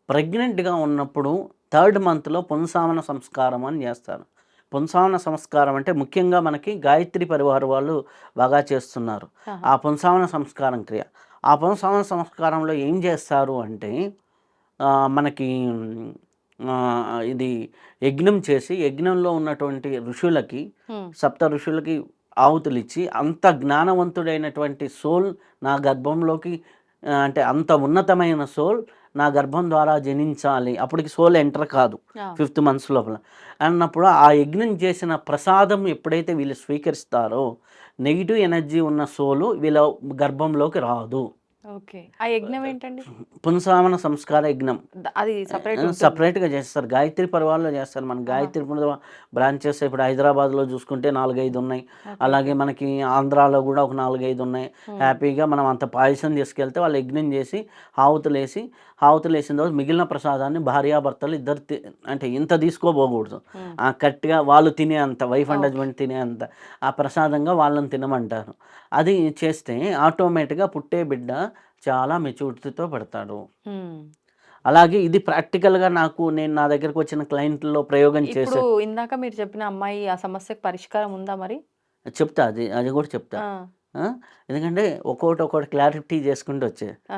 ప్రెగ్నెంట్‌గా ఉన్నప్పుడు థర్డ్ మంత్‌లో పుంసావన సంస్కారం అని చేస్తారు. పుంసావన సంస్కారం అంటే ముఖ్యంగా మనకి గాయత్రి పరివార్ వాళ్ళు బాగా చేస్తున్నారు. ఆహా! ఆ పుంసావన సంస్కారం క్రియ. ఆ పుంసావన సంస్కారంలో ఏం చేస్తారు అంటే మనకి ఇది యజ్ఞం చేసి యజ్ఞంలో ఉన్నటువంటి ఋషులకి, హ్మ్. సప్త ఋషులకి ఆహుతులిచ్చి అంత జ్ఞానవంతుడైనటువంటి సోల్ నా గర్భంలోకి అంటే అంత ఉన్నతమైన సోల్ నా గర్భం ద్వారా జనించాలి. అప్పటికి సోల్ ఎంటర్ కాదు. ఆ! ఫిఫ్త్ మంత్స్ లోపల. అన్నప్పుడు ఆ యజ్ఞం చేసిన ప్రసాదం ఎప్పుడైతే వీళ్ళు స్వీకరిస్తారో నెగెటివ్ ఎనర్జీ ఉన్న సోలు వీళ్ళ గర్భంలోకి రాదు. ఓకే. ఆ యజ్ఞం ఏంటండి? పుంసావన సంస్కార యజ్ఞం. అది సెపరేట్ ఉంటుంది. సెపరేట్‌గా చేస్తారు. గాయత్రి పరివార్‌లో చేస్తారు. మన ఆహా! గాయత్రి బ్రాంచెస్ ఇప్పుడు హైదరాబాద్‌లో చూసుకుంటే 4, 5 ఉన్నాయి. ఓకే. ఓకే. అలాగే మనకి ఆంధ్రాలో గూడా ఒక 4, 5 ఉన్నాయి. హ్మ్. హ్యాపీగా మనం అంత పాయసం తీసుకెళ్తే వాళ్ళు యజ్ఞం చేసి, హావుతులేసి, హావుతులేసిన తర్వాత మిగిలిన ప్రసాదాన్ని భార్యాభర్తలు ఇద్దరు అంటే ఇంత తీసుకోబోకూడదు. హ్మ్. కరెక్ట్‌గా వాళ్ళు తినే అంత వైఫ్ అండ్ ఓకే. హస్బెండ్ తినే అంత ఆ ప్రసాదంగా వాళ్ళని తినమంటారు. అది చేస్తే ఆటోమేటిక్‌గా పుట్టే బిడ్డ చాలా మెచ్యూరిటీతో పడతాడు. హ్మ్. అలాగే ఇది ప్రాక్టికల్‌గా నేను నా దగ్గరకొచ్చిన క్లయింట్‌ల్లో ప్రయోగం ఇప్పుడు చేశా. ఇందాక మీరు చెప్పిన అమ్మాయి ఆ సమస్యకు పరిష్కారం ఉందా మరి? చెప్తా అది. అది గూడా చెప్తా. ఆ! ఆ! ఎందుకంటే ఒక్కోటి క్లారిటీ చేసుకుంటూ వచ్చా.